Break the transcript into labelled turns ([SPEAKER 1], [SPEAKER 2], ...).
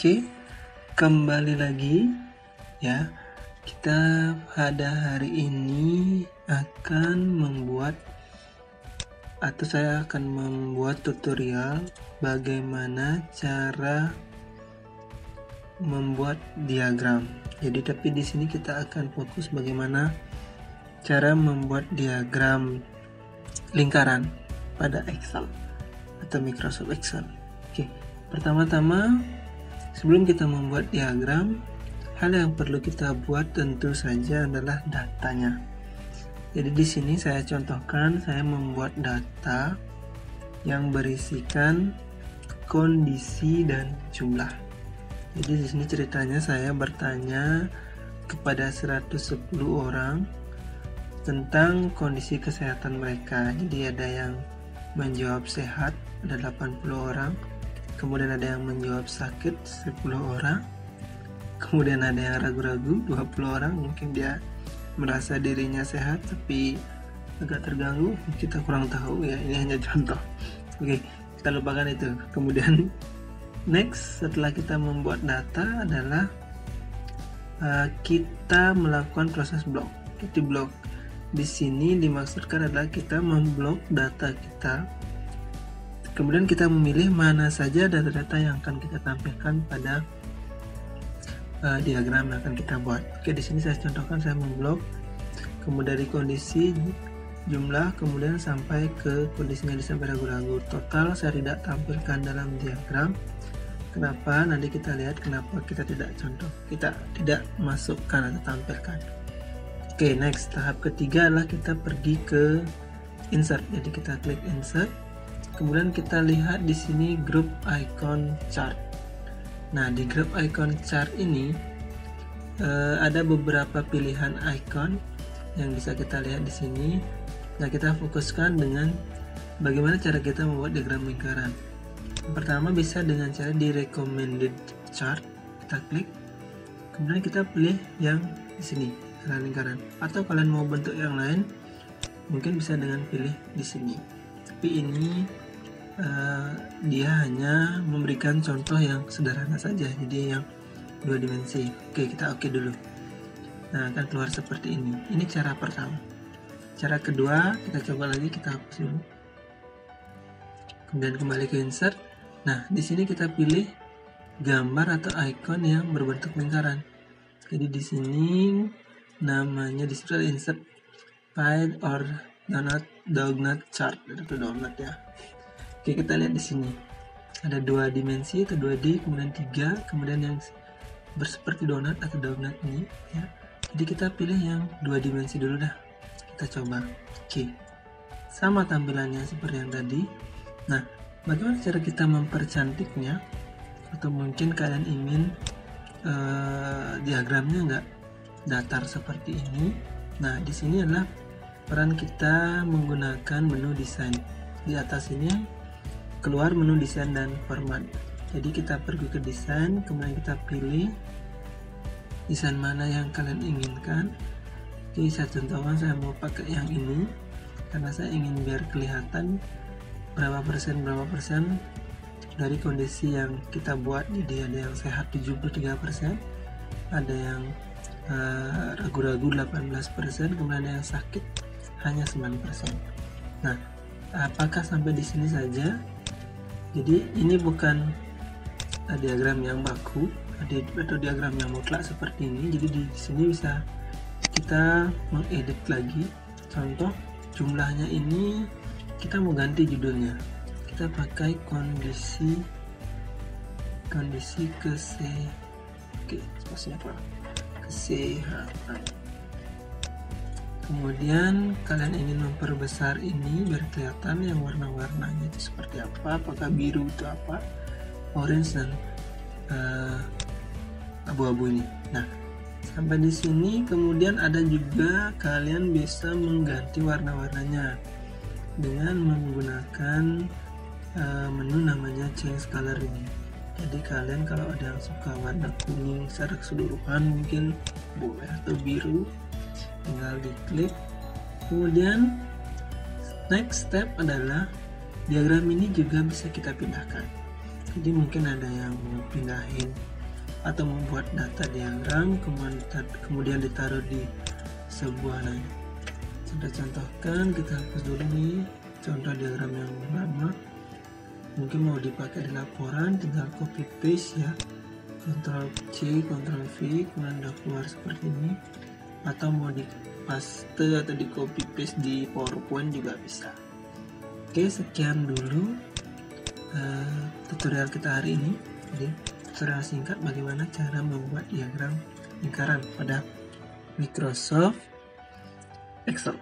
[SPEAKER 1] Oke, kembali lagi ya. Kita pada hari ini akan membuat atau saya akan membuat tutorial bagaimana cara membuat diagram. Jadi tapi di sini kita akan fokus bagaimana cara membuat diagram lingkaran pada Excel atau Microsoft Excel. Oke, pertama-tama sebelum kita membuat diagram, hal yang perlu kita buat tentu saja adalah datanya. Jadi di sini saya contohkan, saya membuat data yang berisikan kondisi dan jumlah. Jadi di sini ceritanya saya bertanya kepada 110 orang tentang kondisi kesehatan mereka. Jadi ada yang menjawab sehat, ada 80 orang. Kemudian ada yang menjawab sakit 10 orang. Kemudian ada yang ragu-ragu 20 orang. Mungkin dia merasa dirinya sehat tapi agak terganggu. Kita kurang tahu ya, ini hanya contoh. Oke, kita lupakan itu. Kemudian next, setelah kita membuat data adalah kita melakukan proses blok. Jadi blok di sini dimaksudkan adalah kita memblok data kita. Kemudian kita memilih mana saja data-data yang akan kita tampilkan pada diagram yang akan kita buat. Oke, di sini saya contohkan, saya memblok, kemudian dari kondisi, jumlah, kemudian sampai ke kondisinya sampai ragu-ragu. Total saya tidak tampilkan dalam diagram. Kenapa? Nanti kita lihat kenapa kita tidak masukkan atau tampilkan. Oke, next, tahap ketiga adalah kita pergi ke insert. Jadi kita klik insert. Kemudian kita lihat di sini grup icon chart. Nah, di grup icon chart ini ada beberapa pilihan icon yang bisa kita lihat di sini. Nah, kita fokuskan dengan bagaimana cara kita membuat diagram lingkaran. Pertama bisa dengan cara di recommended chart. Kita klik. Kemudian kita pilih yang di sini, lingkaran. Atau kalian mau bentuk yang lain, mungkin bisa dengan pilih di sini. Tapi ini dia hanya memberikan contoh yang sederhana saja, jadi yang 2 dimensi. Oke, kita oke dulu. Nah, akan keluar seperti ini. Ini cara pertama. Cara kedua, kita coba lagi, kita hapus dulu. Kemudian kembali ke insert. Nah, di sini kita pilih gambar atau icon yang berbentuk lingkaran. Jadi di sini namanya di situ insert pie or donut chart atau donut ya. Oke, kita lihat di sini ada 2 dimensi atau 2D, kemudian 3, kemudian yang seperti donat atau donat ini ya. Jadi kita pilih yang 2 dimensi dulu dah. Kita coba. Oke, sama tampilannya seperti yang tadi. Nah, bagaimana cara kita mempercantiknya? Atau mungkin kalian ingin diagramnya nggak datar seperti ini. Nah, di sini adalah peran kita menggunakan menu desain. Di atas ini keluar menu desain dan format. Jadi kita pergi ke desain, kemudian kita pilih desain mana yang kalian inginkan. Jadi saya contohkan, saya mau pakai yang ini karena saya ingin biar kelihatan berapa persen dari kondisi yang kita buat. Jadi ada yang sehat 73%, ada yang ragu-ragu 18%, kemudian ada yang sakit hanya 9%. Nah, apakah sampai di sini saja? Jadi ini bukan diagram yang baku atau diagram yang mutlak seperti ini. Jadi di sini bisa kita mengedit lagi. Contoh jumlahnya ini kita mau ganti judulnya. Kita pakai kondisi kesehatan. Kemudian kalian ingin memperbesar ini biar kelihatan yang warna-warnanya itu seperti apa, apakah biru itu apa, orange dan abu-abu ini. Nah, sampai di sini kemudian ada juga kalian bisa mengganti warna-warnanya dengan menggunakan menu namanya change color ini. Jadi kalian kalau ada yang suka warna kuning secara keseluruhan, mungkin boleh, atau biru, tinggal diklik. Kemudian next step adalah diagram ini juga bisa kita pindahkan. Jadi mungkin ada yang mau pindahin atau membuat data diagram kemudian ditaruh di sebuah line. Sudah contohkan, kita hapus dulu nih contoh diagram yang lama. Mungkin mau dipakai di laporan, tinggal copy paste ya, Ctrl C, Ctrl V, kemudian udah keluar seperti ini. Atau mau di paste atau di copy paste di PowerPoint juga bisa. Oke, sekian dulu tutorial kita hari ini. Jadi tutorial singkat bagaimana cara membuat diagram lingkaran pada Microsoft Excel.